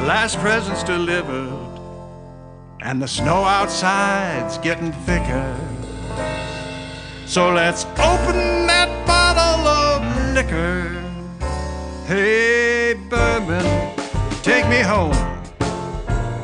last present's delivered, and the snow outside's getting thicker. So let's open that bottle of liquor. Hey, bourbon, take me home.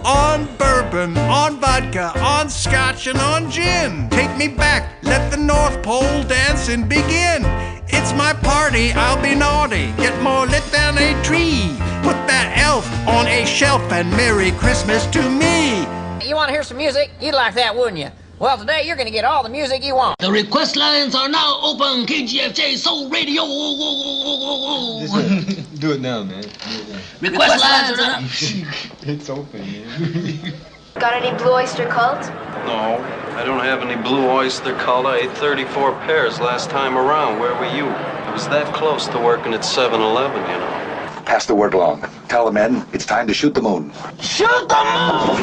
On bourbon, on vodka, on scotch, and on gin. Take me back, let the North Pole dancing begin. It's my party, I'll be naughty, get more lit than a tree. Put that elf on a shelf and Merry Christmas to me. You want to hear some music? You'd like that, wouldn't you? Well, today you're going to get all the music you want. The request lines are now open. KGFJ Soul Radio. Do it now, man. Request lines are up. It's open, man. Got any Blue Oyster Cult? No, I don't have any Blue Oyster Cult. I ate 34 pairs last time around. Where were you? I was that close to working at 7-Eleven, you know. Pass the word along. Tell the men it's time to shoot the moon. Shoot the moon!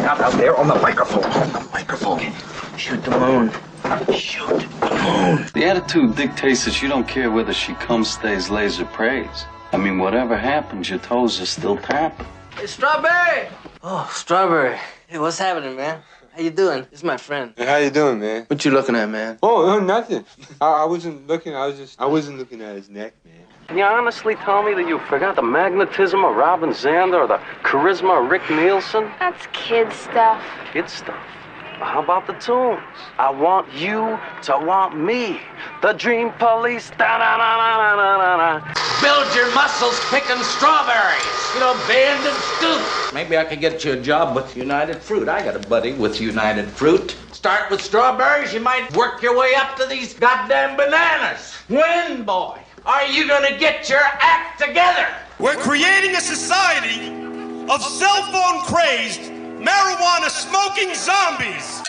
Out there on the microphone. On the microphone. Shoot the moon. Shoot the moon. The attitude dictates that you don't care whether she comes, stays, lays, or prays. I mean, whatever happens, your toes are still tapping. Hey, Strawberry! Oh, Strawberry. Hey, what's happening, man? How you doing? This is my friend. Hey, how you doing, man? What you looking at, man? Oh, nothing. I wasn't looking. I wasn't looking at his neck, man. Can you honestly tell me that you forgot the magnetism of Robin Zander or the charisma of Rick Nielsen? That's kid stuff. Kid stuff. Well, how about the tunes? I want you to want me. The Dream Police. Da-da-da-da-da-da-da. Build your muscles picking strawberries. You know, bend and stoop. Maybe I could get you a job with United Fruit. I got a buddy with United Fruit. Start with strawberries, you might work your way up to these goddamn bananas. When, boy, are you gonna get your act together? We're creating a society of cell phone crazed, marijuana smoking zombies.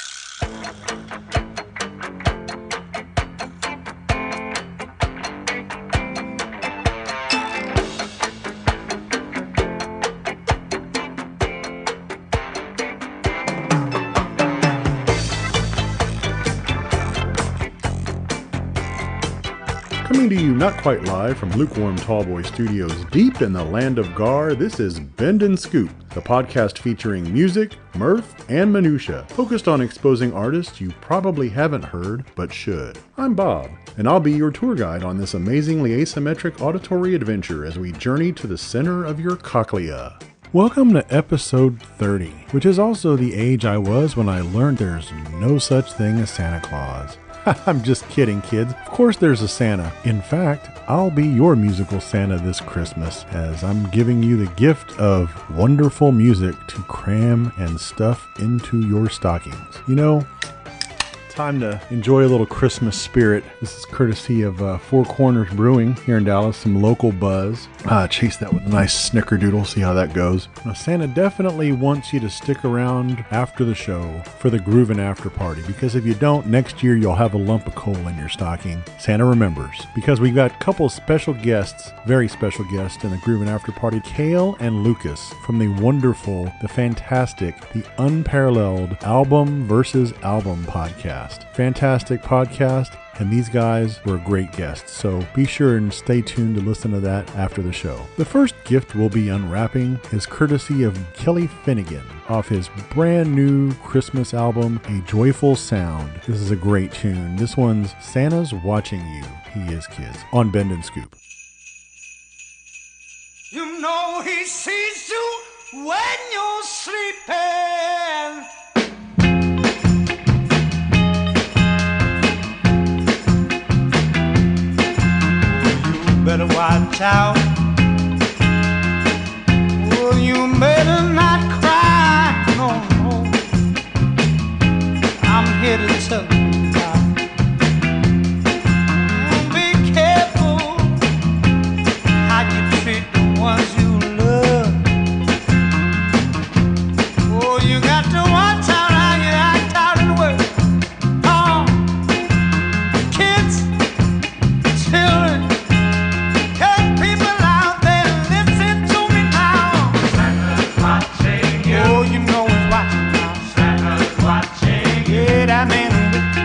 Coming to you not quite live from Lukewarm Tallboy Studios deep in the land of Gar, this is Bend and Scoop, the podcast featuring music, mirth, and minutia, focused on exposing artists you probably haven't heard, but should. I'm Bob, and I'll be your tour guide on this amazingly asymmetric auditory adventure as we journey to the center of your cochlea. Welcome to episode 30, which is also the age I was when I learned there's no such thing as Santa Claus. I'm just kidding, kids. Of course there's a Santa. In fact, I'll be your musical Santa this Christmas, as I'm giving you the gift of wonderful music to cram and stuff into your stockings. You know, time to enjoy a little Christmas spirit. This is courtesy of Four Corners Brewing here in Dallas, some local buzz. Chase that with a nice snickerdoodle, see how that goes. Now, Santa definitely wants you to stick around after the show for the Groovin' After Party, because if you don't, next year you'll have a lump of coal in your stocking. Santa remembers, because we've got a couple special guests, very special guests in the Groovin' After Party, Cail and Lucas from the wonderful, the fantastic, the unparalleled Album versus Album podcast. Fantastic podcast, and these guys were great guests, so be sure and stay tuned to listen to that after the show. The first gift we'll be unwrapping is courtesy of Kelly Finnegan off his brand new Christmas album, A Joyful Sound. This is a great tune. This one's Santa's Watching You. He is, kids, on Bend and Scoop. You know he sees you when you're sleeping. Better watch out. Oh, you better not cry. No, no. I'm here to tell you now. Be careful how you treat the ones you love. Oh, you got to watch out how you act out in the world. Oh, kids, children. Oh, you know he's watching now. Santa's watching. Yeah, that man with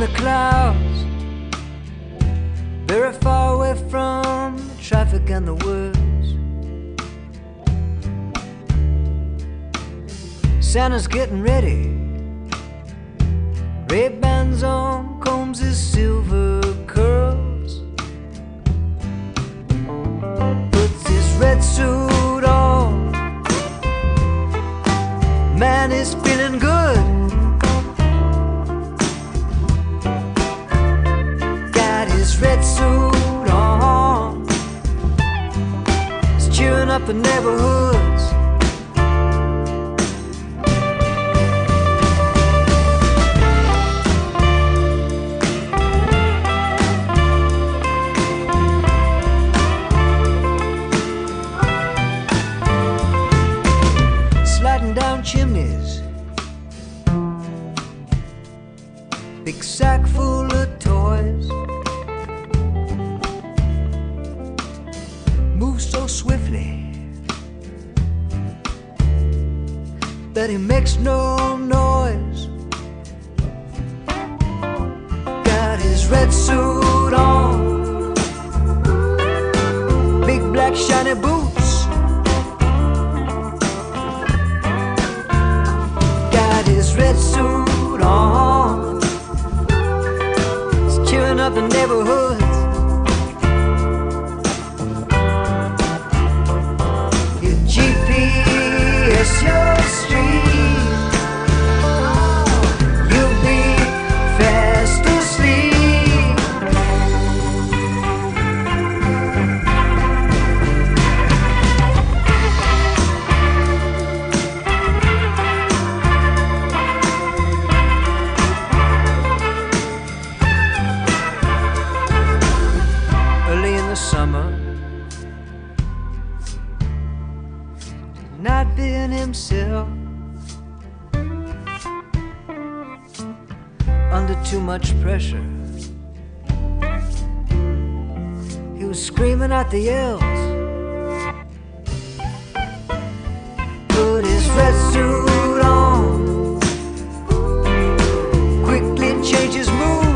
the clouds, very far away from the traffic and the words. Santa's getting ready, Ray-Bans on, combs his silver curls, puts his red suit on. Man is feeling good, got his red suit on. He's cheering up the neighborhoods. Down chimneys, big sack full of toys, moves so swiftly that he makes no noise. Got his red suit on, big black shiny boots, his red suit on. He's cheering up the neighborhoods. You GPS your street, you'll be fast asleep. Summer, not being himself, under too much pressure. He was screaming at the elves, put his red suit on, quickly changed his mood.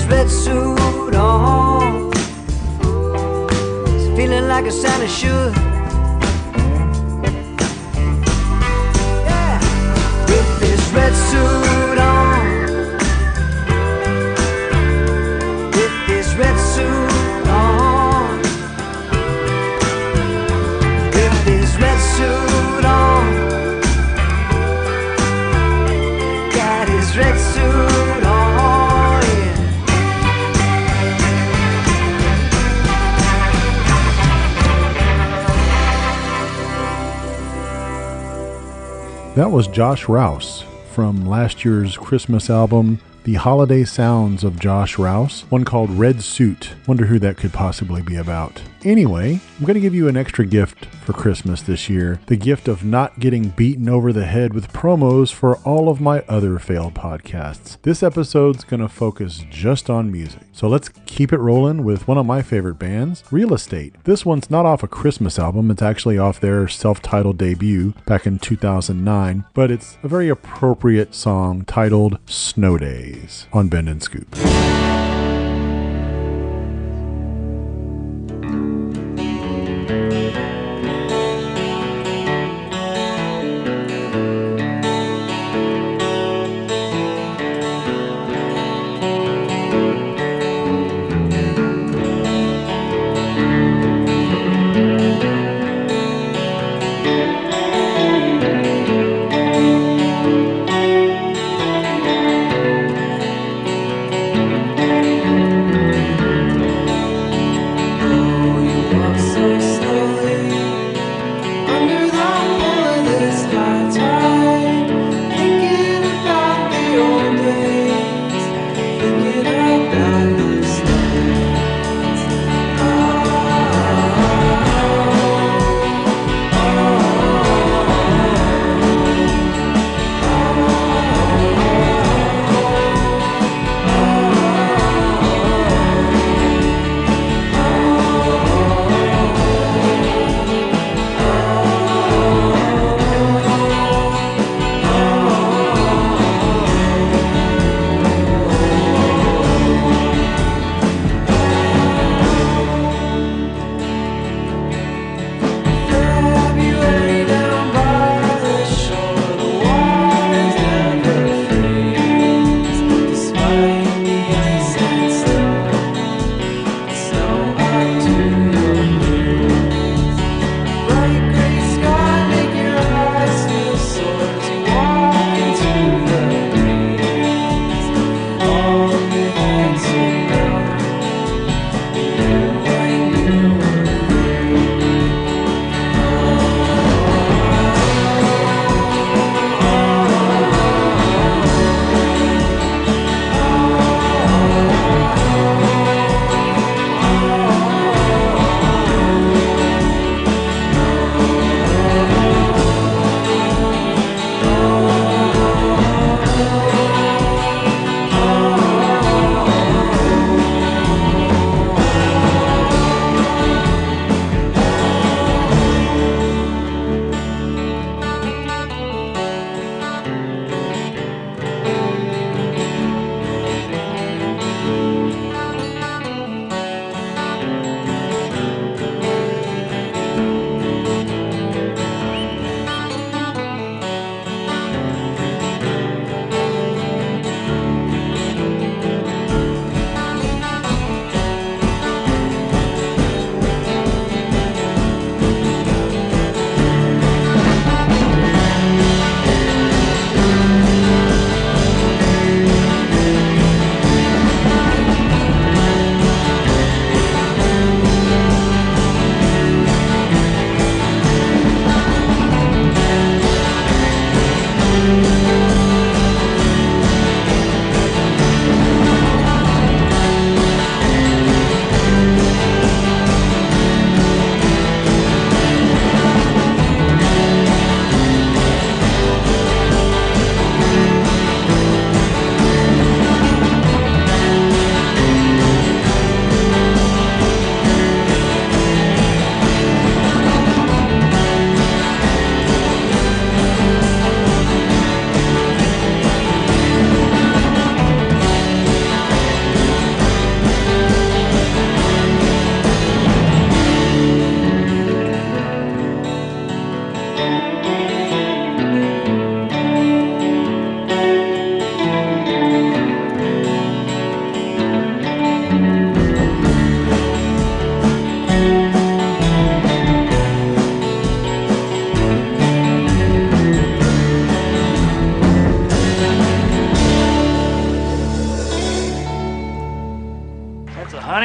Red suit on, he's feeling like a Santa should. Yeah, with his red suit on, with his red suit on, with his red suit on, got his red suit on. That was Josh Rouse from last year's Christmas album, The Holiday Sounds of Josh Rouse, one called Red Suit. Wonder who that could possibly be about. Anyway, I'm going to give you an extra gift for Christmas this year. The gift of not getting beaten over the head with promos for all of my other failed podcasts. This episode's going to focus just on music. So let's keep it rolling with one of my favorite bands, Real Estate. This one's not off a Christmas album. It's actually off their self-titled debut back in 2009, but it's a very appropriate song titled Snow Days on Bend and Scoop.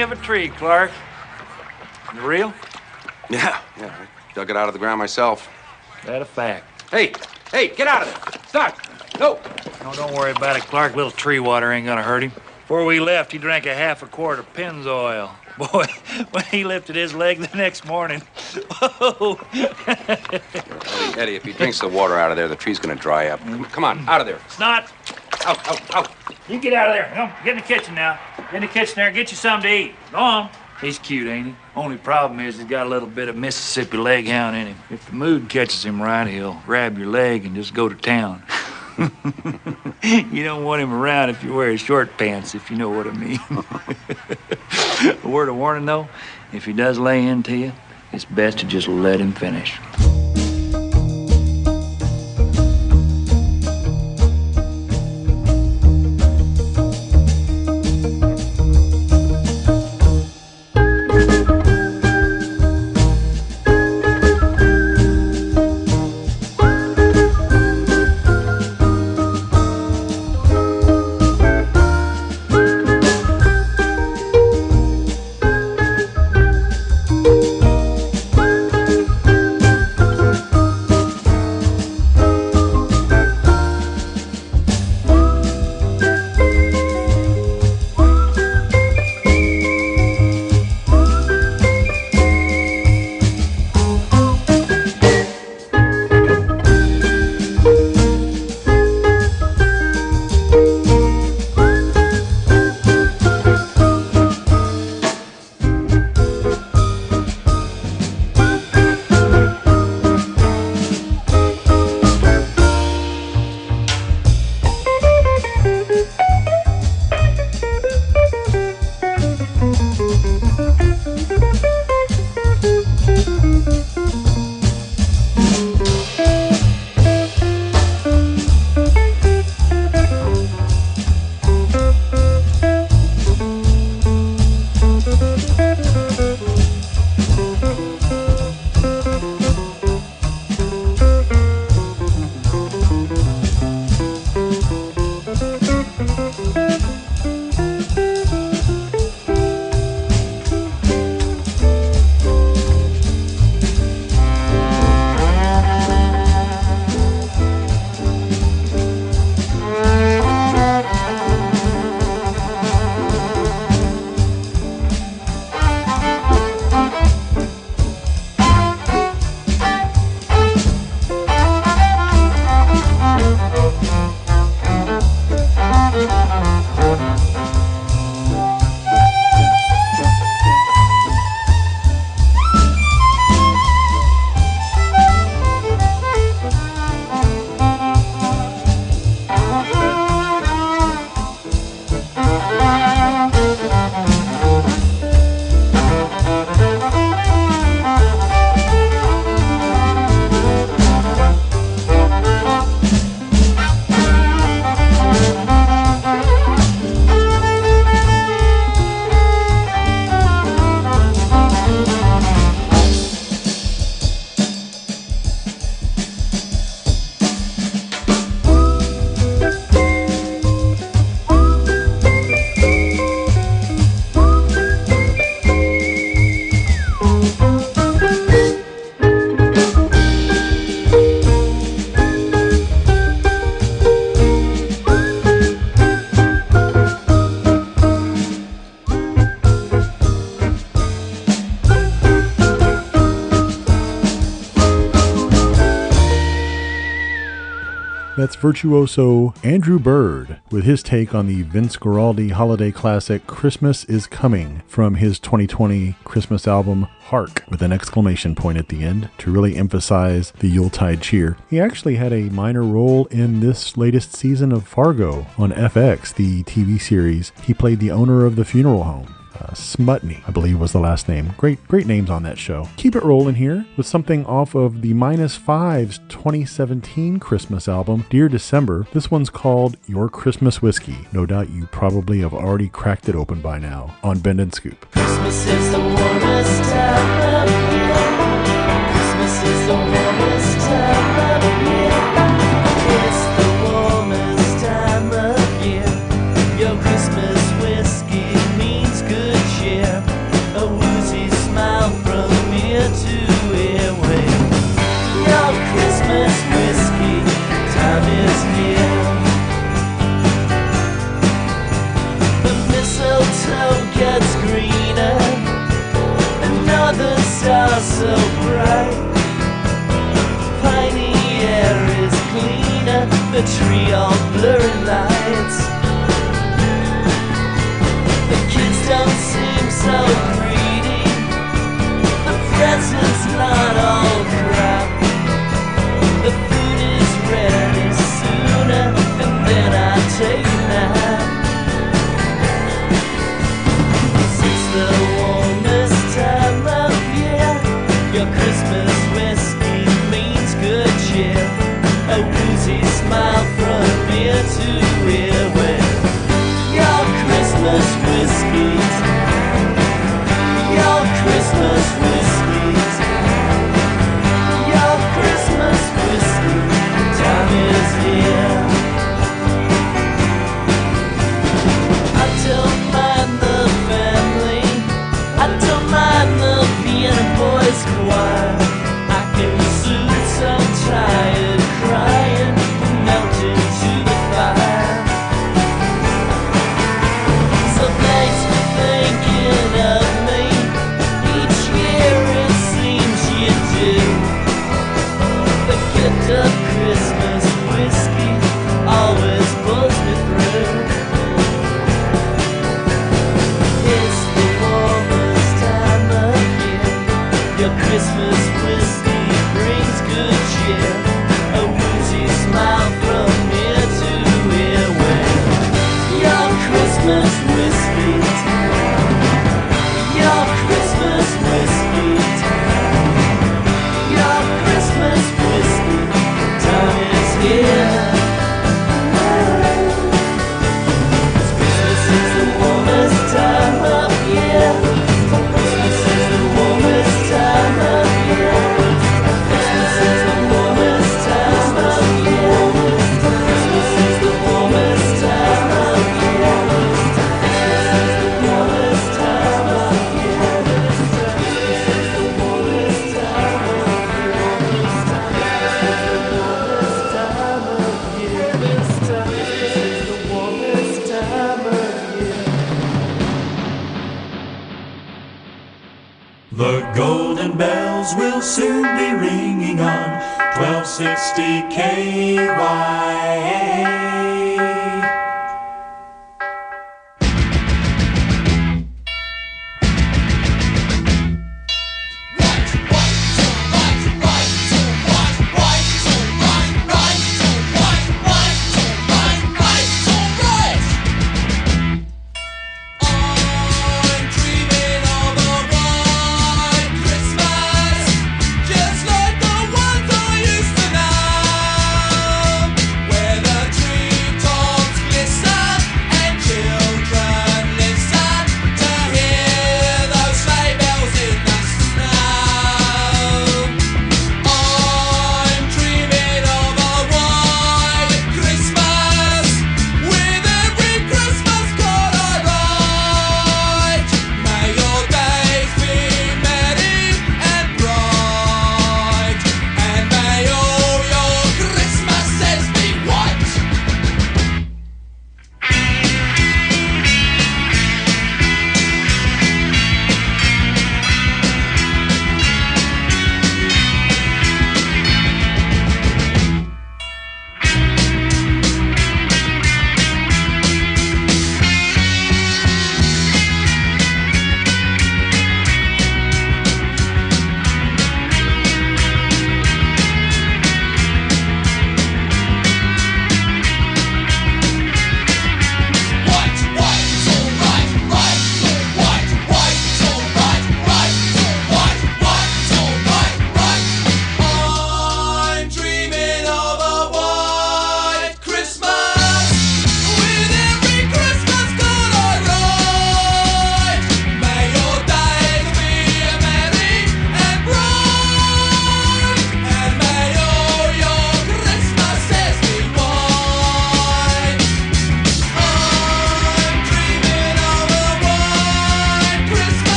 dummy of a tree, Clark. The real? Yeah, I dug it out of the ground myself. That a fact. Hey, get out of there. Stop. No. No, don't worry about it, Clark. Little tree water ain't gonna hurt him. Before we left, he drank a half a quart of Pennzoil. Boy, when he lifted his leg the next morning, whoa. Eddie, if he drinks the water out of there, the tree's gonna dry up. Come on, out of there. It's not. Out. You get out of there. Come, get in the kitchen now. Get in the kitchen there. Get you something to eat. Go on. He's cute, ain't he? Only problem is he's got a little bit of Mississippi leg hound in him. If the mood catches him right, he'll grab your leg and just go to town. You don't want him around if you wear short pants, if you know what I mean. A word of warning, though, if he does lay into you, it's best to just let him finish. That's virtuoso Andrew Bird with his take on the Vince Guaraldi holiday classic Christmas is Coming from his 2020 Christmas album Hark, with an exclamation point at the end to really emphasize the Yuletide cheer. He actually had a minor role in this latest season of Fargo on FX, the TV series. He played the owner of the funeral home. Smutney, I believe was the last name. Great names on that show. Keep it rolling here with something off of the -5's 2017 Christmas album, Dear December. This one's called Your Christmas Whiskey. No doubt you probably have already cracked it open by now on Bend and Scoop. Christmas is the warmest time of year. Christmas is the warmest time of year. It's the warmest time of year. Your Christmas whiskey means good cheer. the tree, all blurry lights. The kids don't seem so greedy. The presents not all crap. The food is ready sooner, and then I take a nap. 'Cause it's the warmest time of year. Your Christmas whiskey means good cheer. A woozy smile from ear to ear with your Christmas whiskies. Your Christmas whiskies. Your Christmas whiskey. Time is here. I don't mind the family. I don't mind the Vienna Boys Choir. I can soothe some tired crying, melt into the fire. So thanks for thinking of me. Each year it seems you do. The gift of Christmas whiskey always pulls me through. It's the warmest time of year. Your Christmas whiskey brings good cheer. A woozy smile from ear to ear with your Christmas whiskies. Your Christmas whiskies. Your Christmas whiskey. Time is here. 'Cause Christmas is the warmest time of year. Christmas is the warmest time of year. Christmas is the warmest time of year. Christmas is the warmest time of year. Christmas is the warmest time of year. Christmas is the warmest time of year. This time is the warmest time of year. The golden bells will soon be ringing on 1260 KYA. Just like the ones I used to know, where the tree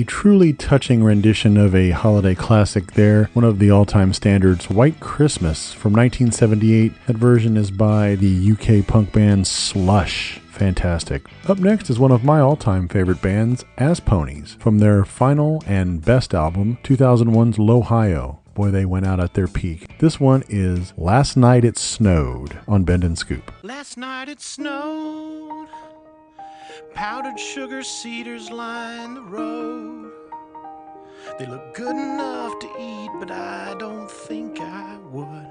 A truly touching rendition of a holiday classic there, one of the all-time standards, White Christmas from 1978. That version is by the UK punk band Slush. Fantastic. Up next is one of my all-time favorite bands, As Ponies, from their final and best album, 2001's L'Ohio. Boy, they went out at their peak. This one is Last Night It Snowed on Bend and Scoop. Last night it snowed. Powdered sugar cedars line the road. They look good enough to eat, but I don't think I would.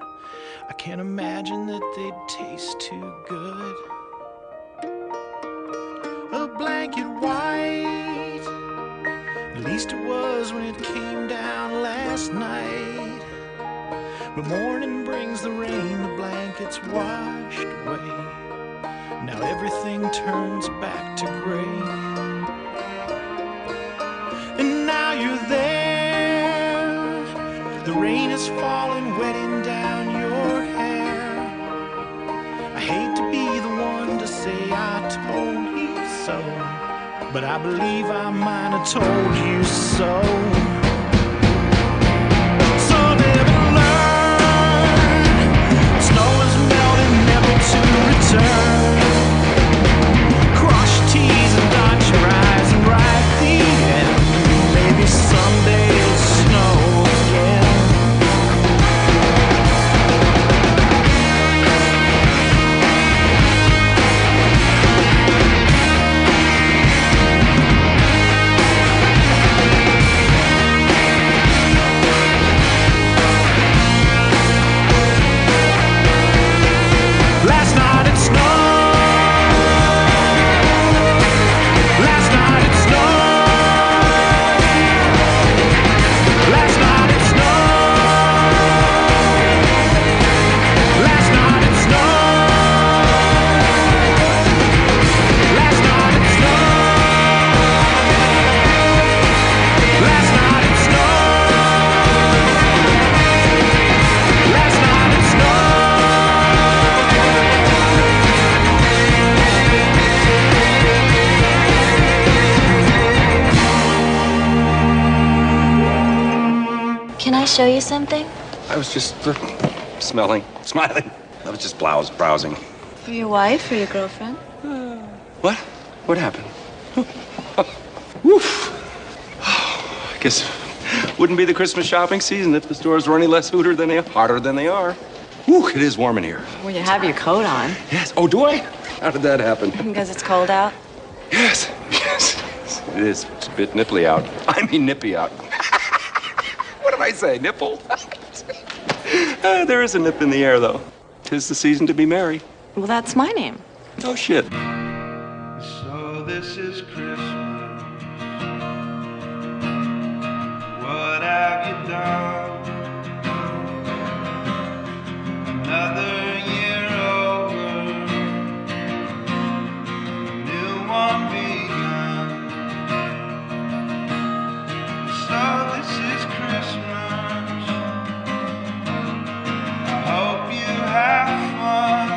I can't imagine that they'd taste too good. A blanket white, at least it was when it came down last night. But morning brings the rain, the blanket's washed away. Now everything turns back to gray. And now you're there. The rain is falling, wetting down your hair. I hate to be the one to say I told you so, but I believe I might have told you so. So live and learn. Snow is melting, never to return. Cross your T's and dot your I's and write the end. Maybe someday it'll snow again. Last night it snowed. Last night it snowed. Last night it snowed. Last night it snowed. Last night it snowed. Last night it snowed. Last night it snowed. Can I show you something? I was just smiling. I was just browsing. For your wife or your girlfriend? What? What happened? Woof. I guess it wouldn't be the Christmas shopping season if the stores were any less hotter than they are. Whew, it is warm in here. Well, you have your coat on. Yes. Oh, do I? How did that happen? Because it's cold out? Yes. It is. It's a bit nipply out. I mean nippy out. What did I say? Nipple? There is a nip in the air, though. 'Tis the season to be merry. Well, that's my name. Oh, shit. So this is Christmas. What have you done? Another year over. New one begun. So this is Christmas. I hope you have fun.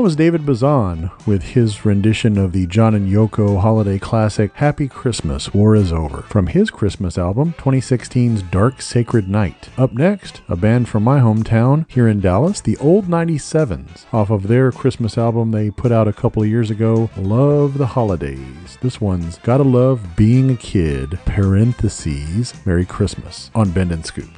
That was David Bazan with his rendition of the John and Yoko holiday classic Happy Christmas, War Is Over, from his Christmas album, 2016's Dark Sacred Night. Up next, a band from my hometown here in Dallas, the Old 97s, off of their Christmas album they put out a couple of years ago, Love the Holidays. This one's Gotta Love Being a Kid, parentheses, Merry Christmas, on Bend and Scoop.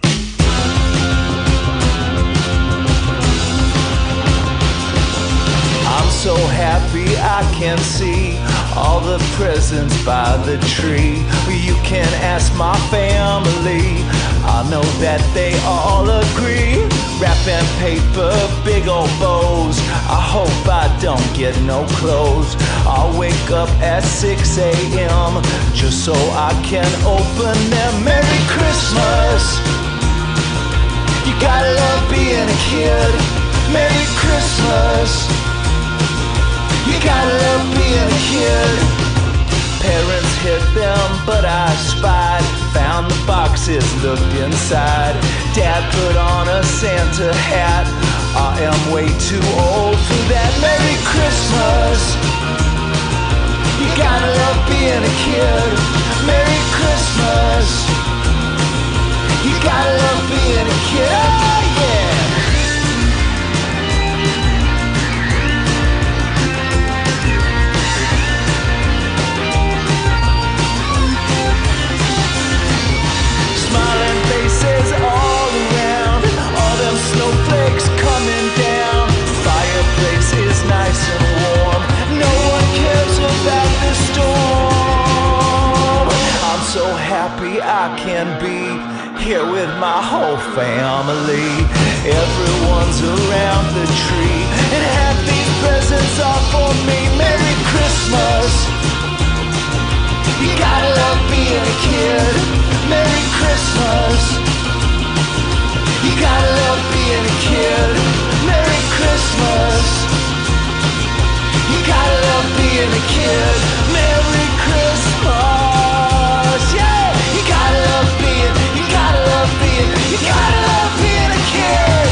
I'm so happy I can see all the presents by the tree. You can ask my family, I know that they all agree. Wrapping paper, big old bows, I hope I don't get no clothes. I'll wake up at 6 a.m. just so I can open them. Merry Christmas, you gotta love being a kid. Merry Christmas, you gotta love being a kid. Parents hid them, but I spied. Found the boxes, looked inside. Dad put on a Santa hat. I am way too old for that. Merry Christmas, you gotta love being a kid. Merry Christmas, you gotta love being a kid. Oh yeah. Smiling faces all around, all them snowflakes coming down. Fireplace is nice and warm, no one cares about the storm. I'm so happy I can be here with my whole family. Everyone's around the tree, and half these presents are for me. Merry Christmas, you gotta love being a kid. Merry Christmas, you gotta love being a kid. Merry Christmas, you gotta love being a kid. Merry Christmas, yeah. You gotta love being, you gotta love being, you gotta love being a kid.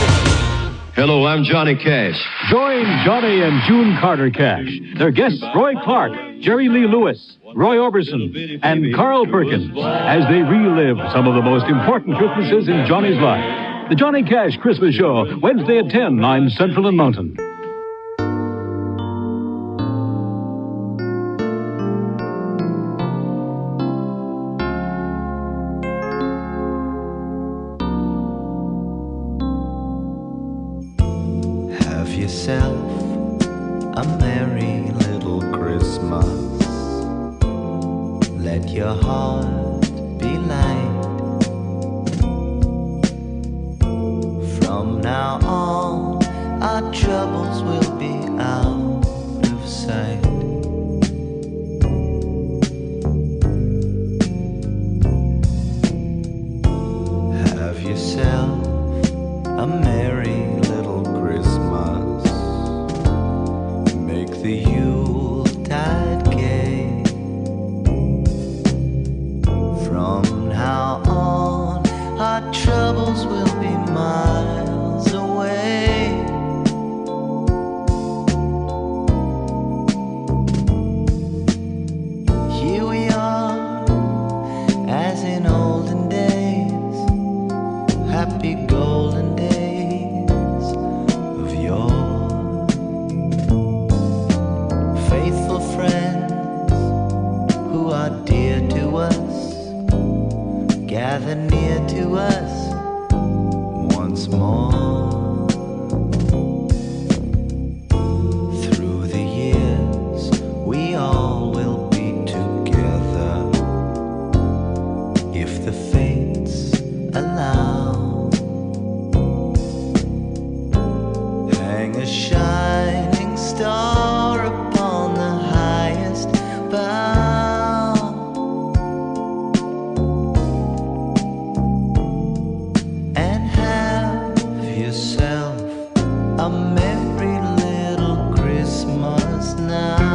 Hello, I'm Johnny Cash. Join Johnny and June Carter Cash. Their guests, Roy Clark, Jerry Lee Lewis, Roy Orbison, and Carl Perkins, as they relive some of the most important Christmases in Johnny's life. The Johnny Cash Christmas Show, Wednesday at 10 on Central and Mountain. Have yourself a merry little Christmas. Let your heart be light. From now on, our troubles will be out of sight. Have yourself a merry little Christmas. Make the Yuletide gay. From now on, our troubles will be miles away. Here we are, as in olden days, happy golden days of yore. Faithful friends who are dear to us, gather near to us once more. Through the years, we all will be together, if the fates allow. Hang a shining star upon the highest bough, and have yourself a merry little Christmas now.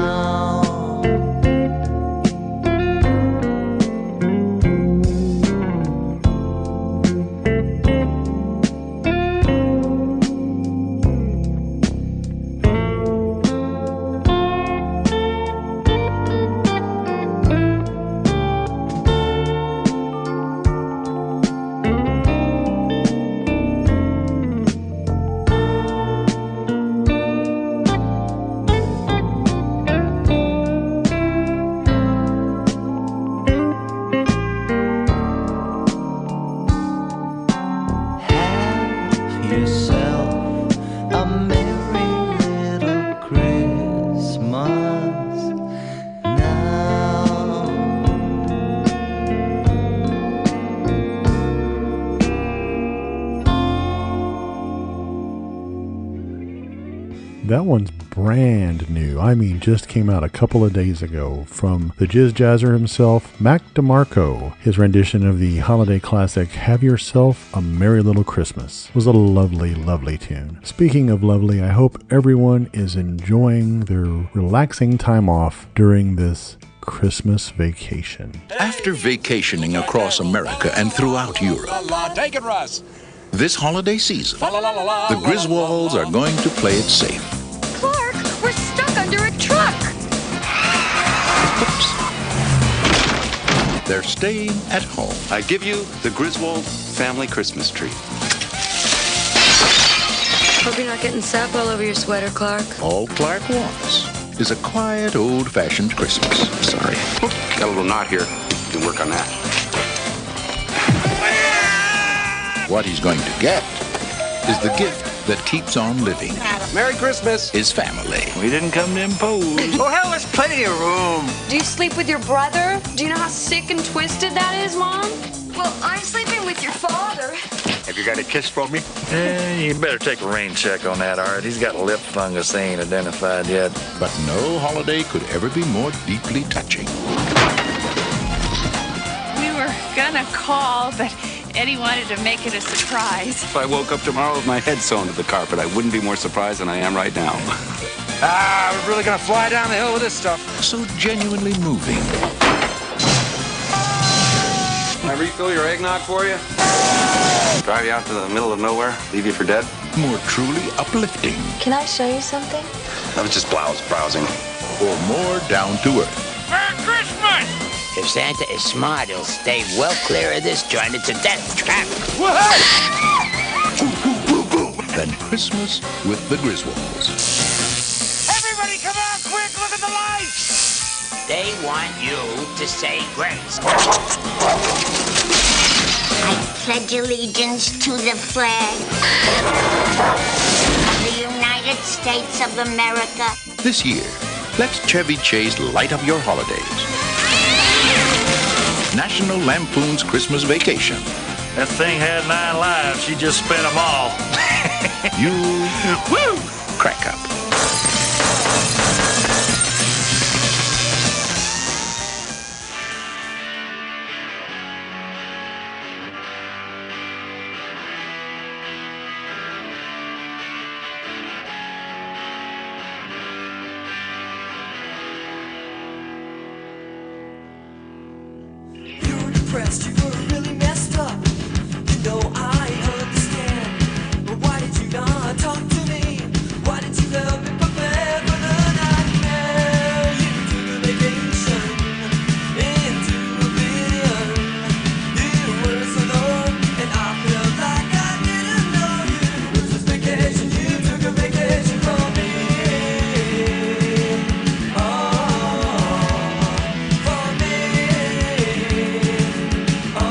That one's brand new. I mean, just came out a couple of days ago from the Jizz Jazzer himself, Mac DeMarco. His rendition of the holiday classic, Have Yourself a Merry Little Christmas, was a lovely, lovely tune. Speaking of lovely, I hope everyone is enjoying their relaxing time off during this Christmas vacation. After vacationing across America and throughout Europe, Take it, Russ. this holiday season, the Griswolds are going to play it safe. Clark, we're stuck under a truck. They're staying at home. I give you the Griswold family Christmas tree. Hope you're not getting sap all over your sweater, Clark. All Clark wants is a quiet, old-fashioned Christmas. Sorry. Got a little knot here. You can work on that. What he's going to get is the gift that keeps on living. Merry Christmas. His family. We didn't come to impose. Oh, hell, there's plenty of room. Do you sleep with your brother? Do you know how sick and twisted that is, Mom? Well, I'm sleeping with your father. Have you got a kiss for me? You better take a rain check on that, Art. He's got a lip fungus they ain't identified yet. But no holiday could ever be more deeply touching. We were gonna call, but Eddie wanted to make it a surprise. If I woke up tomorrow with my head sewn to the carpet, I wouldn't be more surprised than I am right now. We're really gonna fly down the hill with this stuff. So genuinely moving. Can I refill your eggnog for you? Drive you out to the middle of nowhere? Leave you for dead? More truly uplifting. Can I show you something? I was just browsing. Or more down to earth. Merry Christmas! If Santa is smart, he'll stay well clear of this joint. It's a death trap. Than Christmas with the Griswolds. Everybody come out quick, look at the lights! They want you to say grace. I pledge allegiance to the flag of the United States of America. This year, let Chevy Chase light up your holidays. National Lampoon's Christmas Vacation. That thing had 9 lives. She just spent them all. You crack up. You were really messed up. You know I understand. But why did you not talk to me? Why did you help me prepare for the nightmare? You took a vacation into oblivion. You were so alone, and I felt like I didn't know you. Christmas vacation, you took a vacation from me. Oh, from me. Oh.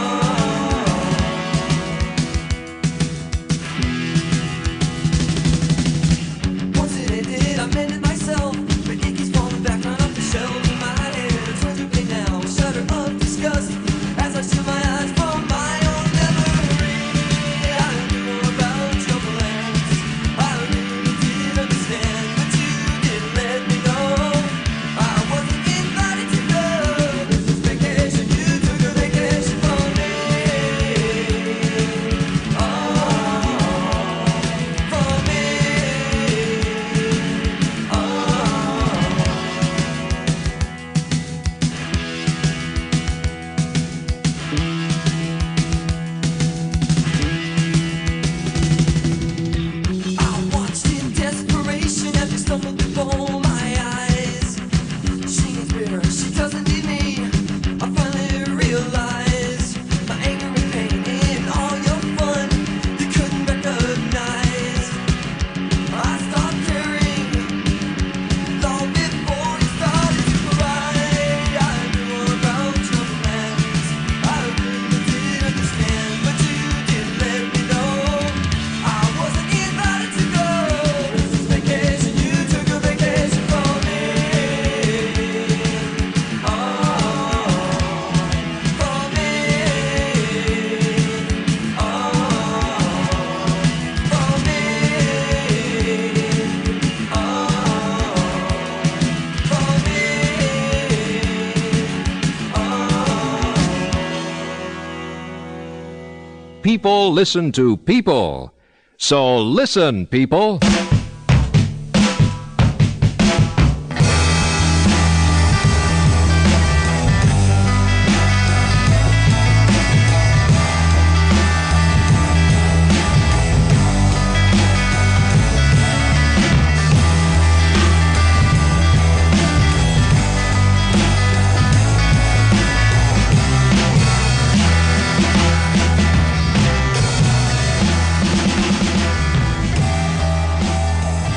people listen to people. So listen, people.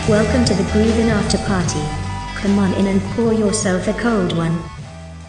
Welcome to the Groovin' After Party. Come on in and pour yourself a cold one.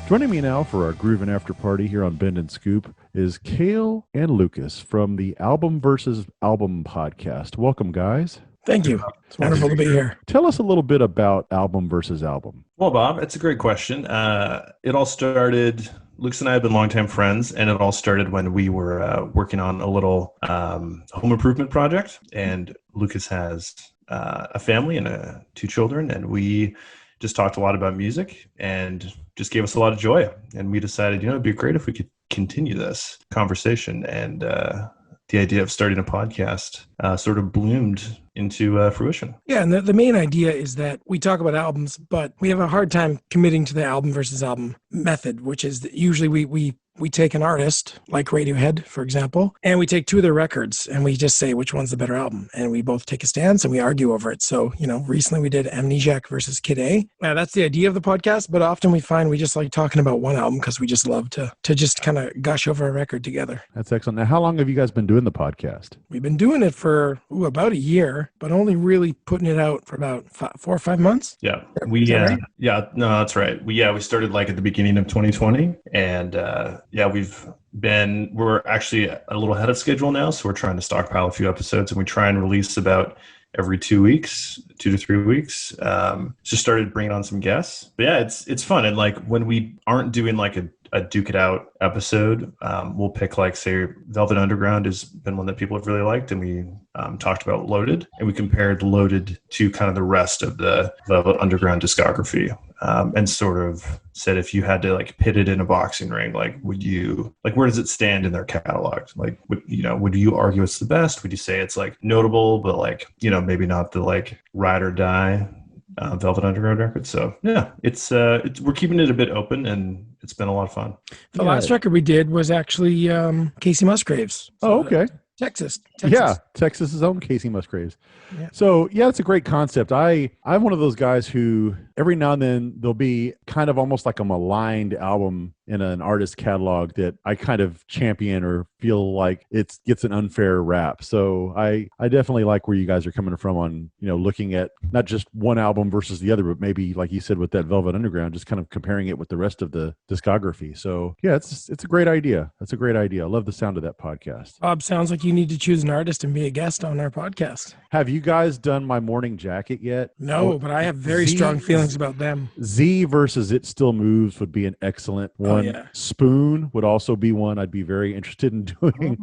Joining me now for our Groovin' After Party here on Bend and Scoop is Cail and Lucas from the Album versus Album podcast. Welcome, guys. Thank you. It's wonderful to be here. Tell us a little bit about Album versus Album. Well, Bob, it's a great question. It all started, Lucas and I have been longtime friends, and it all started when we were working on a little home improvement project. And Lucas has a family and 2 children, and we just talked a lot about music and just gave us a lot of joy. And we decided, it'd be great if we could continue this conversation. And the idea of starting a podcast sort of bloomed into fruition. Yeah, and the main idea is that we talk about albums, but we have a hard time committing to the album versus album method, which is that usually we take an artist, like Radiohead, for example, and we take 2 of their records and we just say which one's the better album. And we both take a stance and we argue over it. So, recently we did Amnesiac versus Kid A. That's the idea of the podcast, but often we find we just like talking about one album because we just love to just kind of gush over a record together. That's excellent. Now, how long have you guys been doing the podcast? We've been doing it for about a year, but only really putting it out for about 4 or 5 months. Yeah. Right? Yeah, no, that's right. We started like at the beginning of 2020, and we're actually a little ahead of schedule now. So we're trying to stockpile a few episodes, and we try and release about every 2 weeks, 2 to 3 weeks. Just started bringing on some guests, but yeah, it's fun. And like when we aren't doing like a Duke It Out episode, we'll pick like, say, Velvet Underground has been one that people have really liked, and we talked about Loaded, and we compared Loaded to kind of the rest of the Velvet Underground discography, and sort of said, if you had to like pit it in a boxing ring, like where does it stand in their catalog? Like, would you argue it's the best? Would you say it's like notable, but like, maybe not the like ride or die Velvet Underground record? So yeah, it's we're keeping it a bit open, and it's been a lot of fun. The last record we did was actually Casey Musgraves. Oh, okay. Texas. Yeah, Texas's own Casey Musgraves. Yeah. So yeah, it's a great concept. I'm one of those guys who every now and then there'll be kind of almost like a maligned album in an artist catalog that I kind of champion or feel like it gets an unfair rap. So I definitely like where you guys are coming from on, looking at not just one album versus the other, but maybe like you said with that Velvet Underground, just kind of comparing it with the rest of the discography. So yeah, it's a great idea. That's a great idea. I love the sound of that podcast. Bob, sounds like you need to choose an artist and be a guest on our podcast. Have you guys done My Morning Jacket yet? No, but I have very strong feelings about them. Z versus It Still Moves would be an excellent one. Oh, yeah. Spoon would also be one I'd be very interested in doing.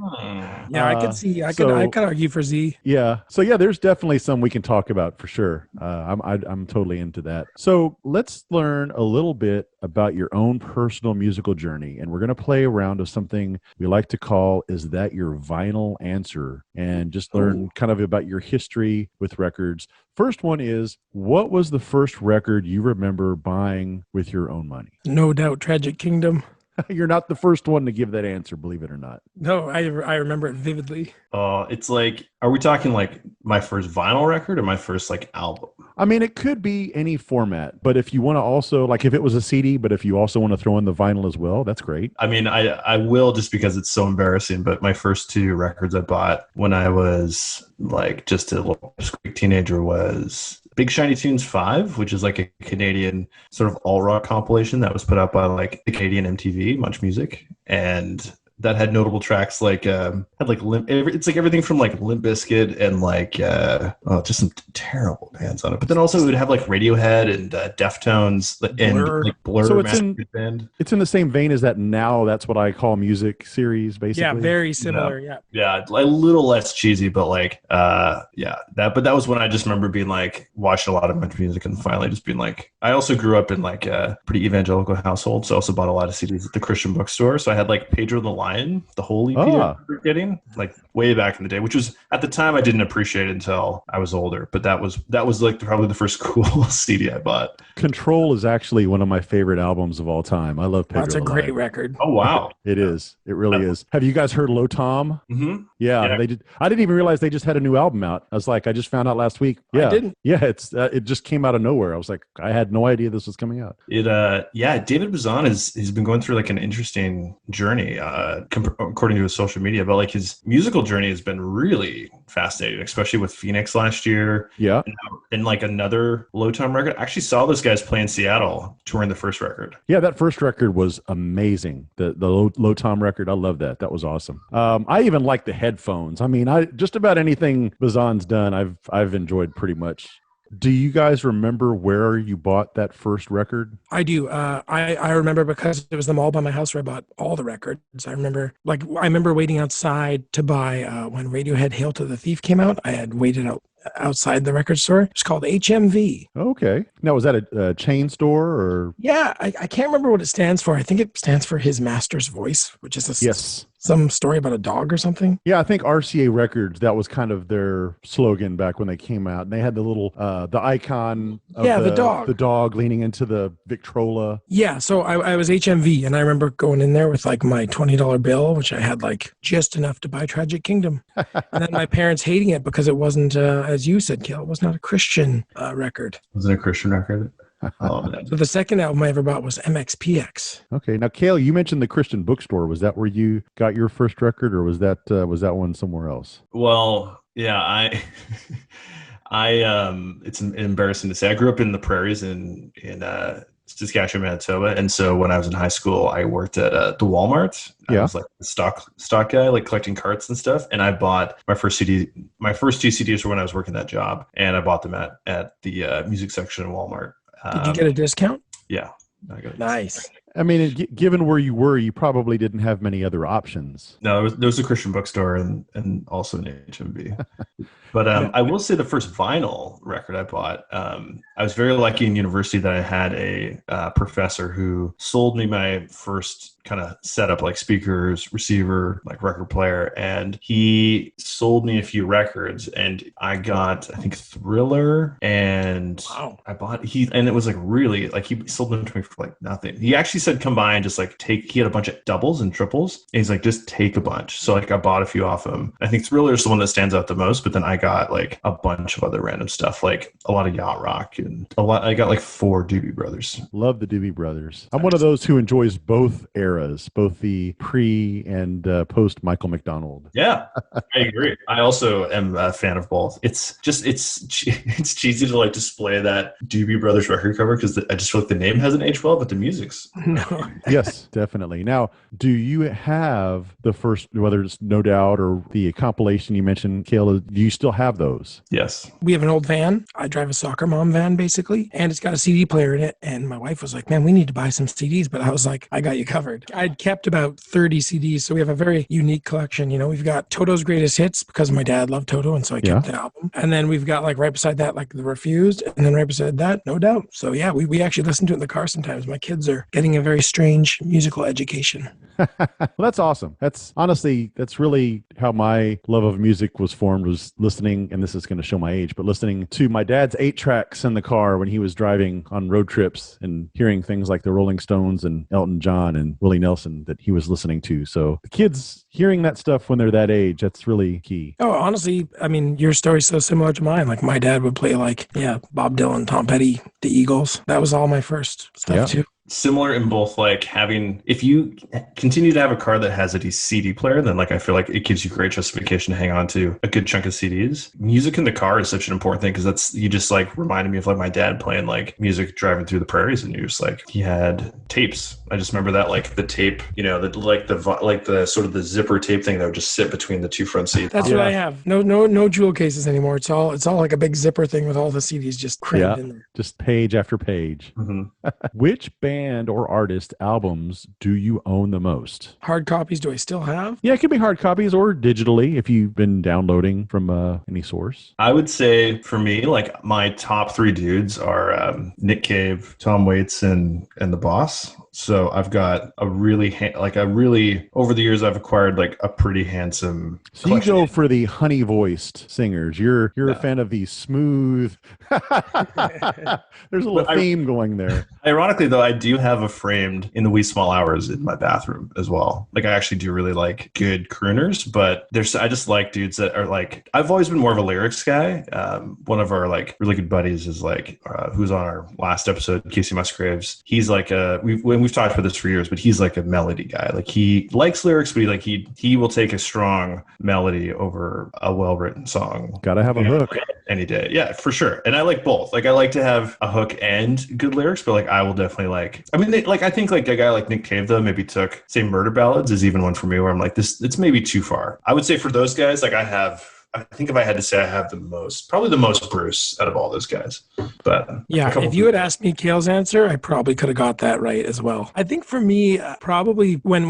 Yeah, I could see. I could argue for Z. Yeah. So yeah, there's definitely some we can talk about for sure. I'm totally into that. So let's learn a little bit about your own personal musical journey, and we're going to play a round of something we like to call "Is That Your Vinyl Answer?" and just learn kind of about your history with records. First one is, what was the first record you remember buying with your own money? No doubt, Tragic Kingdom. You're not the first one to give that answer, believe it or not. No, I remember it vividly. It's like, are we talking like my first vinyl record or my first like album? I mean, it could be any format, but if you want to also, like if it was a CD, but if you also want to throw in the vinyl as well, that's great. I mean, I will, just because it's so embarrassing, but my first 2 records I bought when I was like just a little teenager was Big Shiny Tunes 5, which is like a Canadian sort of alt-rock compilation that was put out by like the Canadian MTV, Much Music. And that had notable tracks like it's like everything from like Limp Bizkit and like just some terrible bands on it. But then also it would have like Radiohead and Deftones and like Blur. So it's in the same vein as that Now That's What I Call Music series, basically. Yeah, very similar. Yeah, a little less cheesy, but like but that was when I just remember being like watching a lot of Much Music and finally just being like, I also grew up in like a pretty evangelical household, so I also bought a lot of CDs at the Christian bookstore. So I had like Pedro the Lion, the whole EP I remember getting, like way back in the day, which was at the time I didn't appreciate it until I was older. But that was like probably the first cool CD I bought. Control is actually one of my favorite albums of all time. I love Pedro. That's a the great Lion. record. Oh wow, it is. It really is. Have you guys heard Low Tom? Mm-hmm. Yeah, they did. I didn't even realize they just had a new album out. I was like, I just found out last week. Yeah, I didn't. Yeah, it just came out of nowhere. I was like, I had no idea this was coming out. David Bazan he's been going through like an interesting journey, according to his social media, but like his musical journey has been really fascinating, especially with Phoenix last year. Yeah, and like another Low Tom record. I actually saw those guys play in Seattle touring the first record. Yeah, that first record was amazing. The Low Tom record, I love that. That was awesome. I even like the headphones. I mean, just about anything Bazan's done, I've enjoyed pretty much. Do you guys remember where you bought that first record? I do. I remember because it was the mall by my house where I bought all the records. I remember waiting outside to buy when Radiohead Hail to the Thief came out. I had waited outside the record store. It's called HMV. Okay. Now, was that a chain store or? Yeah, I can't remember what it stands for. I think it stands for His Master's Voice, which is some story about a dog or something. Yeah, I think RCA Records, that was kind of their slogan back when they came out. And they had the little, the icon of the dog leaning into the Victrola. Yeah, so I was HMV, and I remember going in there with like my $20 bill, which I had like just enough to buy Tragic Kingdom. And then my parents hating it because it wasn't, as you said, Cail, it was not a Christian record. Was it a Christian record? Oh, man. So the second album I ever bought was MXPX. Okay, now Cail, you mentioned the Christian bookstore. Was that where you got your first record, or was that one somewhere else? Well, yeah, it's embarrassing to say. I grew up in the prairies in Saskatchewan, Manitoba, and so when I was in high school, I worked at the Walmart. I was like a stock guy, like collecting carts and stuff. And I bought my first CD. My first two CDs were when I was working that job, and I bought them at the music section in Walmart. Did you get a discount? Yeah, I got a nice. discount. I mean, given where you were, you probably didn't have many other options. No, there was a Christian bookstore and also an HMV. But I will say the first vinyl record I bought, I was very lucky in university that I had a professor who sold me my first kind of setup, like speakers, receiver, like record player. And he sold me a few records, and I got, I think, Thriller, and and it was like really, like he sold them to me for like nothing. He actually said, come by and just like he had a bunch of doubles and triples. And he's like, just take a bunch. So like I bought a few off him. I think Thriller is the one that stands out the most, but then I got like a bunch of other random stuff, like a lot of yacht rock and I got like 4 Doobie Brothers. Love the Doobie Brothers. I'm one of those who enjoys both eras, both the pre and post Michael McDonald. Yeah, I agree. I also am a fan of both. It's cheesy to like display that Doobie Brothers record cover because I just feel like the name hasn't aged well, but the music's Yes, definitely. Now, do you have the first, whether it's No Doubt or the compilation you mentioned, Cail, do you still have those? Yes. We have an old van. I drive a soccer mom van, basically, and it's got a CD player in it. And my wife was like, man, we need to buy some CDs. But I was like, I got you covered. I'd kept about 30 CDs. So we have a very unique collection. You know, we've got Toto's Greatest Hits because my dad loved Toto. And so I kept the album. And then we've got like right beside that, like The Refused. And then right beside that, No Doubt. So yeah, we actually listen to it in the car sometimes. My kids are getting a very strange musical education. Well, that's awesome. That's really how my love of music was formed, was listening, and this is going to show my age, but listening to my dad's 8-tracks in the car when he was driving on road trips and hearing things like the Rolling Stones and Elton John and Willie Nelson that he was listening to. So the kids hearing that stuff when they're that age, that's really key. Oh, honestly, I mean, your story's so similar to mine. Like my dad would play like, Bob Dylan, Tom Petty, the Eagles. That was all my first stuff too. Similar in both, like having, if you continue to have a car that has a CD player, then like I feel like it gives you great justification to hang on to a good chunk of CDs. Music in the car is such an important thing because you just like reminded me of like my dad playing like music driving through the prairies, and you just like, he had tapes. I just remember that, like the tape, you know, the sort of the zipper tape thing that would just sit between the two front seats. That's what I have. No jewel cases anymore. It's all like a big zipper thing with all the CDs just crammed in there. Just page after page. Mm-hmm. Which band or artist albums do you own the most? Hard copies do I still have? Yeah, it could be hard copies or digitally if you've been downloading from any source? I would say for me, like my top three dudes are Nick Cave, Tom Waits, and the Boss. So I've got a really over the years I've acquired like a pretty handsome. So you go for the honey voiced singers. You're a fan of the smooth. There's a little theme going there. Ironically, though, I do have a framed in the wee small hours in my bathroom as well. Like I actually do really like good crooners, but I just like dudes that are like, I've always been more of a lyrics guy. One of our like really good buddies is like who's on our last episode, Casey Musgraves. He's like we've talked about this for years, but he's like a melody guy. Like he likes lyrics, but he will take a strong melody over a well written song. Gotta have a hook any day. Yeah, for sure. And I like both. Like I like to have a hook and good lyrics, but like I will definitely I think like a guy like Nick Cave though maybe took, say, Murder Ballads is even one for me where I'm like, it's maybe too far. I would say for those guys, like I think if I had to say, I have probably the most Bruce out of all those guys. But yeah, if you had asked me Cail's answer, I probably could have got that right as well. I think for me, probably when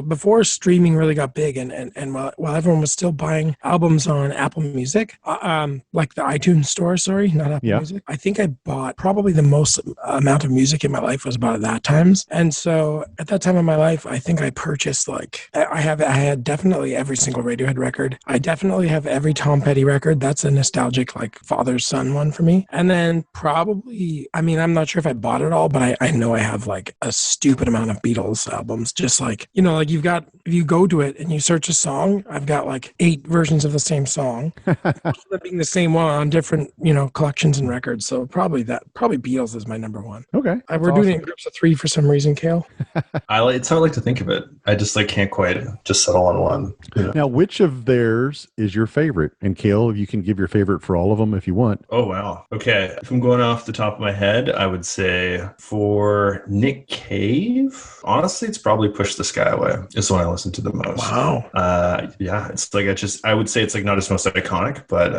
before streaming really got big and while everyone was still buying albums on Apple Music, like the iTunes store, sorry, not Apple Music. I think I bought probably the most amount of music in my life was about at that times. And so at that time in my life, I think I purchased I had definitely every single Radiohead record. I definitely have every Tom Petty record. That's a nostalgic like father son one for me. And then probably, I mean, I'm not sure if I bought it all, but I know I have like a stupid amount of Beatles albums. Just like, like if you go to it and you search a song, I've got like 8 versions of the same song, being the same one on different, collections and records. So probably Beatles is my number one. Okay. We're doing it in groups of 3 for some reason, Cail. It's how I like to think of it. I just like can't quite just settle on one. Now, which of theirs is your favorite? And Cail, you can give your favorite for all of them if you want. Oh, wow. Okay. If I'm going off the top of my head, I would say for Nick Cave, honestly, it's probably Push the Sky Away. It's the one I listen to the most. Wow. Yeah. It's like, I would say it's like not his most iconic, but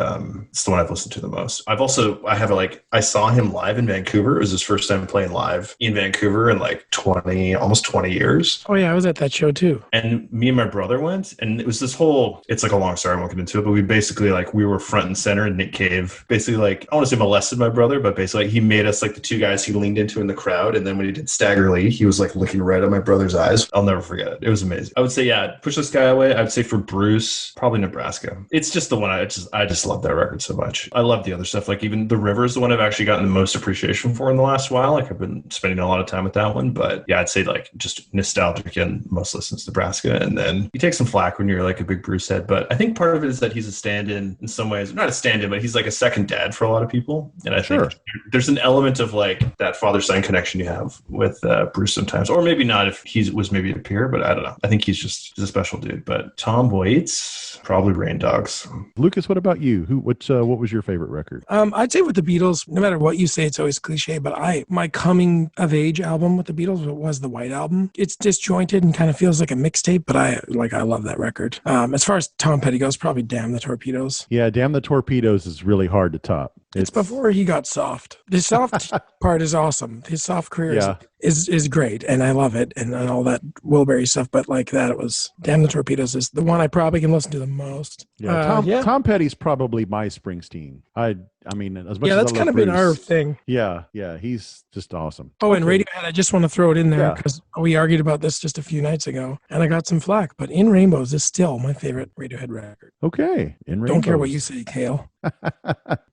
it's the one I've listened to the most. I saw him live in Vancouver. It was his first time playing live in Vancouver in like almost 20 years. Oh yeah, I was at that show too. And me and my brother went, and it was it's like a long story, I won't get into it, but we were front and center, and Nick Cave basically I want to say molested my brother, but basically he made us like the 2 guys he leaned into in the crowd. And then when he did Stagger Lee, he was like looking right at my brother's eyes. I'll never forget it. It was amazing. I would say, Push the Sky Away. I'd say for Bruce, probably Nebraska. It's just the one I just love that record so much. I love the other stuff. Like even The River is the one I've actually gotten the most appreciation for in the last while. Like I've been spending a lot of time with that one, but yeah, I'd say like just nostalgic and most listens to Nebraska. And then you take some flack when you're like a big Bruce head, but I think part of it is that he's a stand-in some ways, not a stand-in, but he's like a second dad for a lot of people. And I think there's an element of like that father-son connection you have with Bruce sometimes, or maybe not if he was maybe a peer, but I don't know. I think he's a special dude. But Tom Waits, probably Rain Dogs. Lucas, what about you? What was your favorite record? I'd say with the Beatles, no matter what you say, it's always cliche, but my coming of age album with the Beatles was the White Album. It's disjointed and kind of feels like a mixtape, but I love that record. As far as Tom Petty goes, probably Damn the Torpedoes. Yeah, Damn the Torpedoes is really hard to top. It's before he got soft. The soft part is awesome. His soft career is great, and I love it, and all that Wilbury stuff. But like that, it was Damn the Torpedoes is the one I probably can listen to the most. Yeah, Tom Petty's probably my Springsteen. I mean, as much as that's kind of been our thing. Yeah, he's just awesome. Oh, and Radiohead, I just want to throw it in there because we argued about this just a few nights ago, and I got some flack. But In Rainbows is still my favorite Radiohead record. Okay, In Rainbows. Don't care what you say, Cail.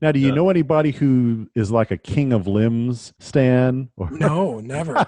Now, do you know anybody who is like a King of Limbs stan? No, never.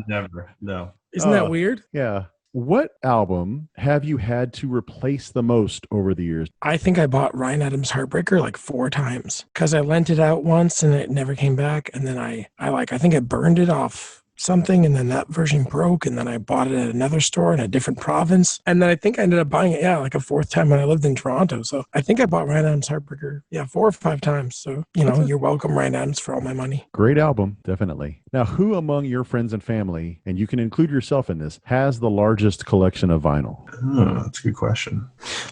Never. No. Isn't that weird? Yeah. What album have you had to replace the most over the years? I think I bought Ryan Adams' Heartbreaker like 4 times because I lent it out once and it never came back. And then I think I burned it off something, and then that version broke, and then I bought it at another store in a different province, and then I think I ended up buying it like a 4th time when I lived in Toronto. So I think I bought Ryan Adams' Heartbreaker 4 or 5 times. So you're welcome, Ryan Adams, for all my money. Great album, definitely. Now, who among your friends and family, and you can include yourself in this, has the largest collection of vinyl? That's a good question.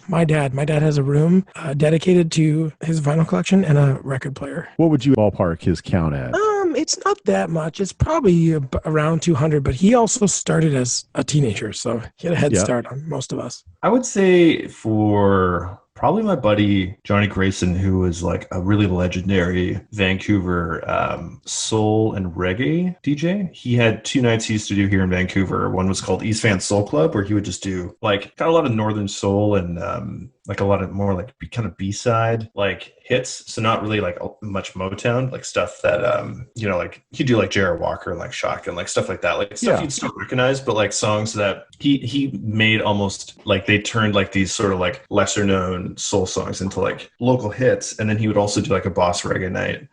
My dad has a room dedicated to his vinyl collection and a record player. What would you ballpark his count at? It's not that much. It's probably around 200, but he also started as a teenager, so he had a head start on most of us. I would say for probably my buddy Johnny Grayson, who was like a really legendary Vancouver soul and reggae DJ. He had 2 nights he used to do here in Vancouver. One was called East Van Soul Club, where he would just do like got a lot of northern soul and like a lot of more like kind of B-side like hits, so not really like much Motown, like stuff that like he'd do like Jared Walker and like Shotgun, like stuff like that, like stuff you'd still recognize, but like songs that he made almost like they turned like these sort of like lesser known soul songs into like local hits. And then he would also do like a boss reggae night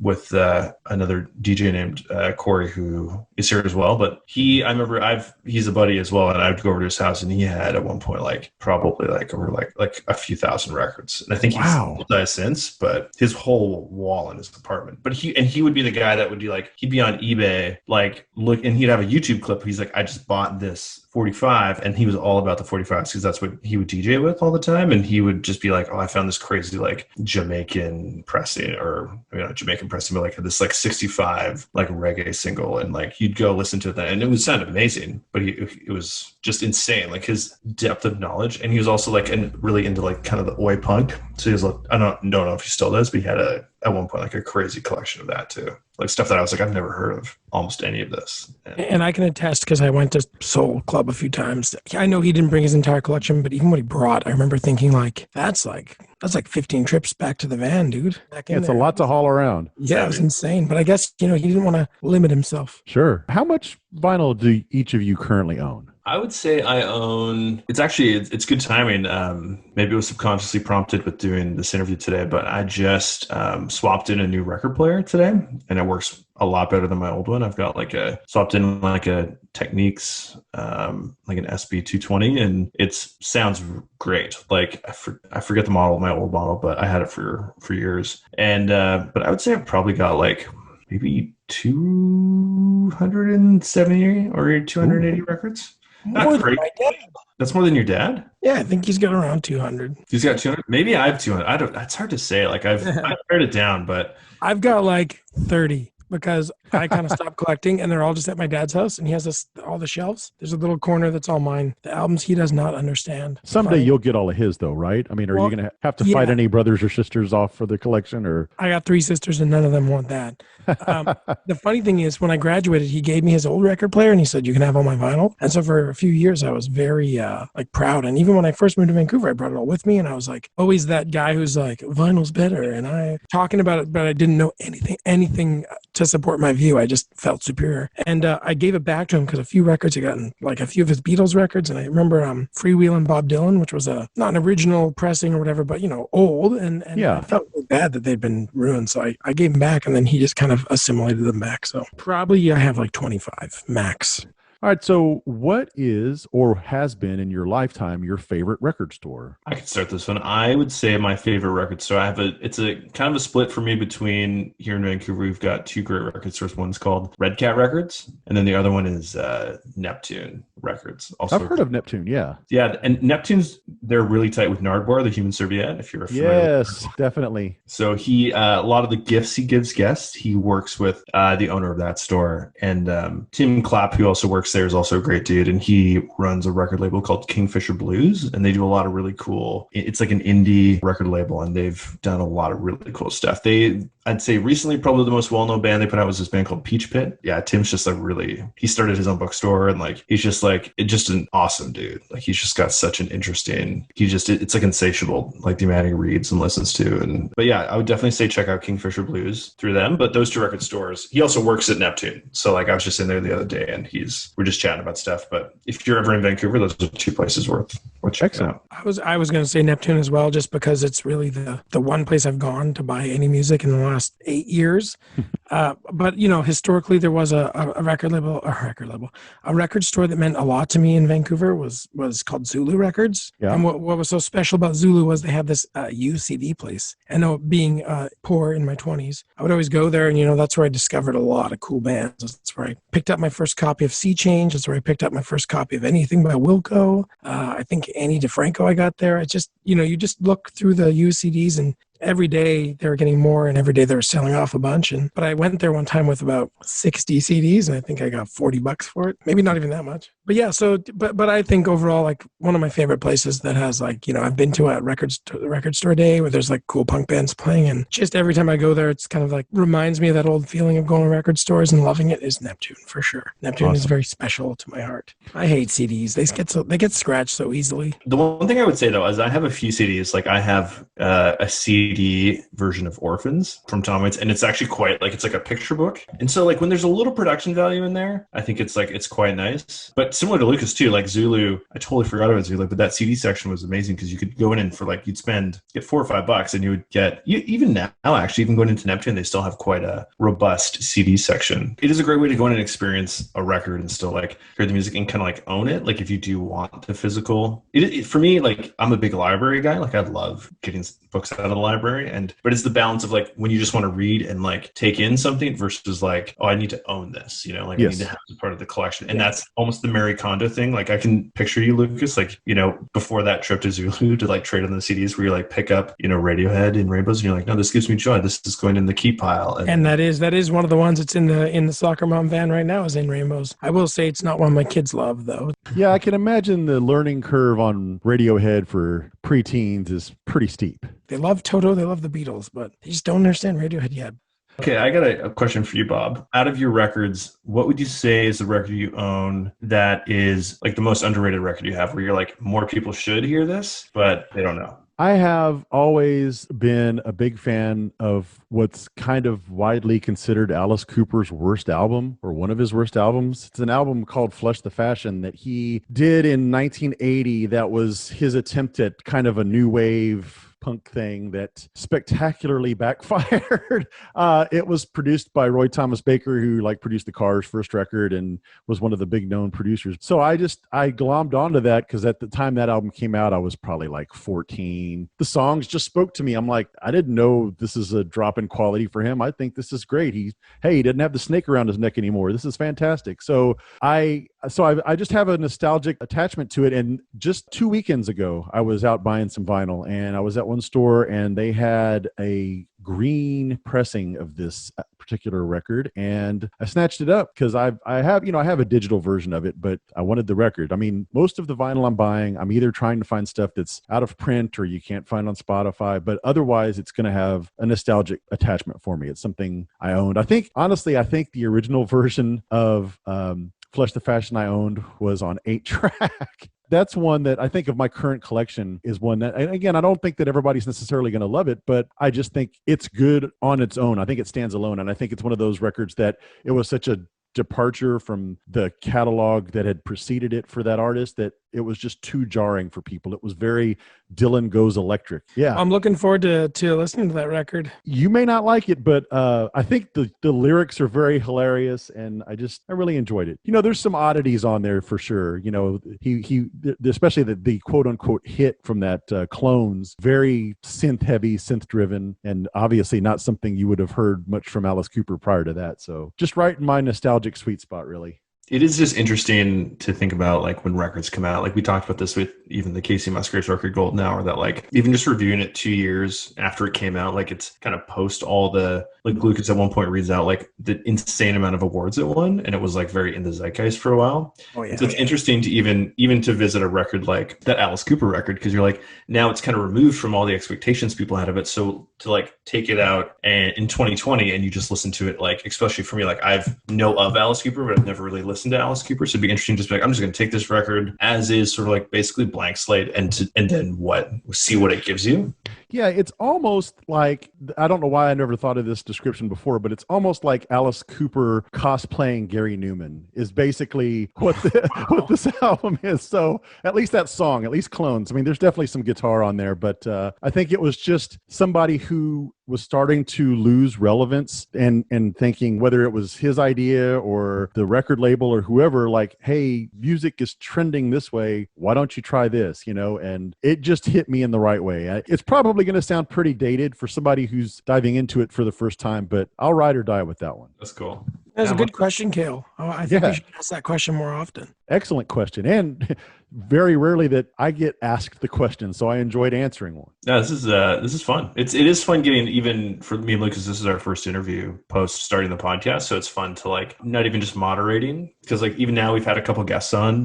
with another DJ named Corey, who is here as well. But I remember he's a buddy as well, and I would go over to his house, and he had at one point like probably like over like a few thousand records. And I think he's died since, but his whole wall in his apartment. But he would be the guy that would be like, he'd be on eBay, like look, and he'd have a YouTube clip. He's like, I just bought this 45, and he was all about the 45s because that's what he would DJ with all the time. And he would just be like, oh, I found this crazy like Jamaican pressing, or Jamaican pressing, but like this like 65 like reggae single, and like you'd go listen to that, and it would sound amazing, but it was just insane, like his depth of knowledge. And he was also like really into like kind of the oi punk, so he was like, I don't know if he still does, but he had at one point like a crazy collection of that too, like stuff that I was like, I've never heard of almost any of this. And I can attest, because I went to Soul Club a few times. I know he didn't bring his entire collection, but even what he brought, I remember thinking like, that's like 15 trips back to the van, dude. It's a lot to haul around. Yeah, it was insane. But I guess, he didn't want to limit himself. Sure. How much vinyl do each of you currently own? I would say I own, it's good timing. Maybe it was subconsciously prompted with doing this interview today, but I just swapped in a new record player today, and it works a lot better than my old one. I've got swapped in like a Techniques, like an SB220, and it sounds great. Like I forget the model, my old model, but I had it for years. And, but I would say I've probably got like maybe 270 or 280 records. Not great. That's more than your dad? Yeah, I think he's got around 200. He's got 200? Maybe I have 200. That's hard to say. Like I've pared it down, but I've got like 30. Because I kind of stopped collecting, and they're all just at my dad's house, and he has all the shelves. There's a little corner that's all mine. The albums he does not understand. Someday you'll get all of his, though, right? I mean, are you going to have to fight any brothers or sisters off for the collection? Or I got 3 sisters, and none of them want that. The funny thing is, when I graduated, he gave me his old record player, and he said, you can have all my vinyl. And so for a few years, I was very proud. And even when I first moved to Vancouver, I brought it all with me, and I was like always that guy who's like, vinyl's better. And I talking about it, but I didn't know anything to support my view. I just felt superior. And I gave it back to him because a few records, I gotten like a few of his Beatles records. And I remember Freewheelin' Bob Dylan, which was not an original pressing or whatever, but, old. And I felt really bad that they'd been ruined. So I gave them back, and then he just kind of assimilated them back. So probably I have like 25 max. All right, so what is or has been in your lifetime your favorite record store? I can start this one. I would say my favorite record store. It's a kind of a split for me between here in Vancouver. We've got 2 great record stores. One's called Red Cat Records, and then the other one is Neptune Records. Also, I've heard of Neptune, yeah. Yeah, and Neptune's, they're really tight with Nardwar, the human serviette, if you're familiar. Yes, definitely. So he, a lot of the gifts he gives guests, he works with the owner of that store. And Tim Clapp, who also works there, is also a great dude, and he runs a record label called Kingfisher Blues, and they do a lot of really cool, it's like an indie record label, and they've done a lot of really cool stuff. I'd say recently probably the most well-known band they put out was this band called Peach Pit. Yeah, Tim's just he started his own bookstore, and like he's just an awesome dude. Like he's just got such an interesting, it's like insatiable, like the amount he reads and listens to. But yeah, I would definitely say check out Kingfisher Blues through them. But those 2 record stores, he also works at Neptune. So like I was just in there the other day, and we're just chatting about stuff. But if you're ever in Vancouver, those are 2 places worth checking out. I was going to say Neptune as well, just because it's really the one place I've gone to buy any music in the last 8 years. But historically there was a record store that meant a lot to me in Vancouver was called Zulu Records. Yeah. And what was so special about Zulu was they had this UCD place. And being poor in my 20s, I would always go there, and that's where I discovered a lot of cool bands. That's where I picked up my first copy of Sea Change. That's where I picked up my first copy of anything by Wilco. I think Annie DeFranco I got there. It's just, you just look through the UCDs, and every day they were getting more, and every day they were selling off a bunch. But I went there one time with about 60 CDs, and I think I got $40 for it. Maybe not even that much. But yeah, but I think overall, like, one of my favorite places that has, like, I've been to a record store day where there's like cool punk bands playing, and just every time I go there, it's kind of like reminds me of that old feeling of going to record stores and loving it, is Neptune for sure. Neptune is very special to my heart. I hate CDs. They get scratched so easily. The one thing I would say though is I have a few CDs. Like I have a CD version of Orphans from Tom Waits, and it's actually quite like, it's like a picture book. And so like when there's a little production value in there, I think it's quite nice. But similar to Lucas too, like Zulu, I totally forgot about Zulu, but that CD section was amazing because you could go in and for like, you'd get $4 or $5 and you would get, even now actually, even going into Neptune, they still have quite a robust CD section. It is a great way to go in and experience a record and still like hear the music and kind of like own it. Like if you do want the physical, for me, like I'm a big library guy. Like I love getting books out of the library, but it's the balance of like when you just want to read and like take in something versus like, oh, I need to own this, like I need to have it as part of the collection. And that's almost the Marie Kondo thing. Like I can picture you, Lucas, like, before that trip to Zulu to like trade on the CDs where you like pick up, Radiohead and Rainbows and you're like, no, this gives me joy. This is going in the key pile. And that is one of the ones that's in the soccer mom van right now, is in Rainbows. I will say it's not one my kids love though. Yeah, I can imagine the learning curve on Radiohead for preteens is pretty steep. They love Toto, they love the Beatles, but they just don't understand Radiohead yet. Okay, I got a question for you, Bob. Out of your records, what would you say is the record you own that is like the most underrated record you have, where you're like, more people should hear this, but they don't know? I have always been a big fan of what's kind of widely considered Alice Cooper's worst album, or one of his worst albums. It's an album called Flush the Fashion that he did in 1980 that was his attempt at kind of a new wave punk thing that spectacularly backfired. It was produced by Roy Thomas Baker, who like produced the Cars' first record and was one of the big known producers. So I glommed onto that because at the time that album came out, I was probably like 14. The songs just spoke to me. I'm like, I didn't know this is a drop in quality for him. I think this is great. He didn't have the snake around his neck anymore. This is fantastic. So I just have a nostalgic attachment to it. And just 2 weekends ago, I was out buying some vinyl, and I was at one store and they had a green pressing of this particular record, and I snatched it up because I have a digital version of it, but I wanted the record. I mean, most of the vinyl I'm buying, I'm either trying to find stuff that's out of print or you can't find on Spotify, but otherwise it's going to have a nostalgic attachment for me. It's something I owned. I think the original version of Flush the Fashion I owned was on 8-track. That's one that I think of my current collection is one that, again, I don't think that everybody's necessarily going to love it, but I just think it's good on its own. I think it stands alone. And I think it's one of those records that it was such a departure from the catalog that had preceded it for that artist that it was just too jarring for people. It was very Dylan Goes Electric. Yeah. I'm looking forward to listening to that record. You may not like it, but I think the lyrics are very hilarious, and I really enjoyed it. There's some oddities on there for sure. He especially the quote unquote hit from that Clones, very synth heavy, synth driven, and obviously not something you would have heard much from Alice Cooper prior to that. So just right in my nostalgic sweet spot, really. It is just interesting to think about, like, when records come out. Like, we talked about this with even the Casey Musgraves record Golden Hour, that, like, even just reviewing it 2 years after it came out, like, it's kind of post all the, like, Lucas at one point reads out, like, the insane amount of awards it won, and it was, like, very in the zeitgeist for a while. Oh, yeah. So it's interesting to even to visit a record like that Alice Cooper record, because you're like, now it's kind of removed from all the expectations people had of it. So to, like, take it out and in 2020 and you just listen to it, like, especially for me, like, I've know of Alice Cooper, but I've never really listened to Alice Cooper, so it'd be interesting just to be like, I'm just going to take this record as is, sort of like basically blank slate, and then see what it gives you. Yeah, it's almost like, I don't know why I never thought of this description before, but it's almost like Alice Cooper cosplaying Gary Newman is basically what this album is. So at least that song, at least Clones. I mean, there's definitely some guitar on there, but I think it was just somebody who was starting to lose relevance and thinking, whether it was his idea or the record label or whoever, like, hey, music is trending this way, why don't you try this, and it just hit me in the right way. It's probably going to sound pretty dated for somebody who's diving into it for the first time, but I'll ride or die with that one. That's cool. That's a good question, Cail. I think we should ask that question more often. Excellent question. And very rarely that I get asked the question, so I enjoyed answering one. No, this is fun. It is fun getting, even for me and Lucas, this is our first interview post starting the podcast, so it's fun to like not even just moderating, because like even now we've had a couple guests on,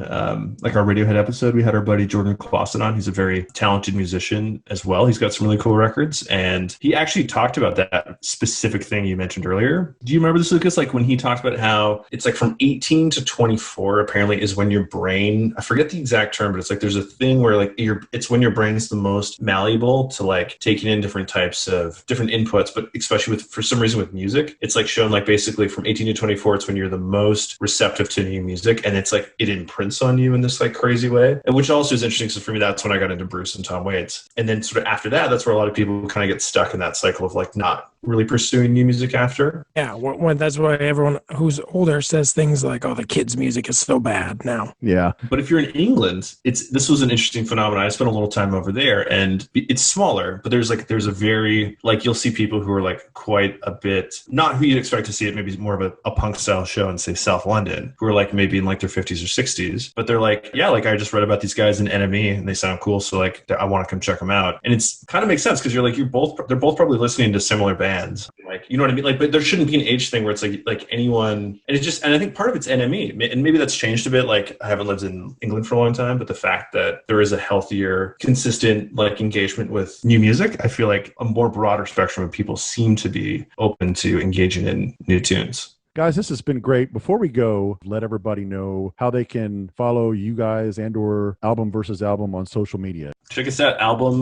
like our Radiohead episode, we had our buddy Jordan Clausen on. He's a very talented musician as well. He's got some really cool records, and he actually talked about that specific thing you mentioned earlier. Do you remember this, Lucas? Like when he talked about how it's like from 18 to 24 apparently is when your brain, I forget the exact term, but it's like there's a thing where like it's when your brain is the most malleable to like taking in different types of different inputs, but especially with, for some reason with music, it's like shown like basically from 18 to 24, it's when you're the most receptive to new music, and it's like it imprints on you in this like crazy way, and which also is interesting. So for me, that's when I got into Bruce and Tom Waits, and then sort of after that, that's where a lot of people kind of get stuck in that cycle of like not really pursuing new music after. Yeah, when that's why everyone who's older says things like, "Oh, the kids' music is so bad now." Yeah, but if you're in England, this was an interesting phenomenon. I spent a little time over there, and it's smaller, but there's a very like you'll see people who are like quite a bit not who you'd expect to see it, maybe more of a punk style show in say South London, who are like maybe in like their 50s or 60s, but they're like, yeah, like I just read about these guys in NME and they sound cool, so like I want to come check them out, and it's kind of makes sense because you're like they're both probably listening to similar bands. Like, you know what I mean? Like, but there shouldn't be an age thing where it's like anyone, and I think part of it's NME, and maybe that's changed a bit. Like, I haven't lived in England for a long time, but the fact that there is a healthier, consistent, like engagement with new music, I feel like a more broader spectrum of people seem to be open to engaging in new tunes. Guys, this has been great. Before we go, let everybody know how they can follow you guys and or Album versus Album on social media. Check us out, Album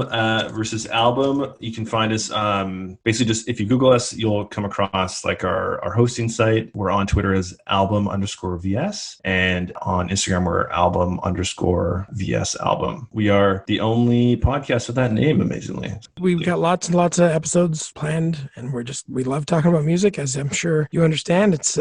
versus Album. You can find us basically just if you Google us, you'll come across like our hosting site. We're on Twitter as album_VS, and on Instagram we're album_VS album. We are the only podcast with that name, amazingly. We've got lots and lots of episodes planned, and we love talking about music, as I'm sure you understand. It's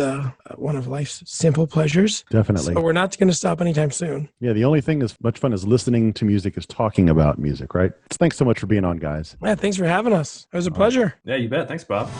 one of life's simple pleasures. Definitely. So we're not going to stop anytime soon. Yeah, the only thing as much fun as listening to music is talking about music, right? So thanks so much for being on, guys. Yeah, thanks for having us. It was a pleasure. Yeah, you bet. Thanks, Bob.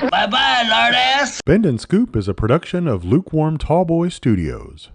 Bye-bye, lard ass. Bend and Scoop is a production of Lukewarm Tallboy Studios.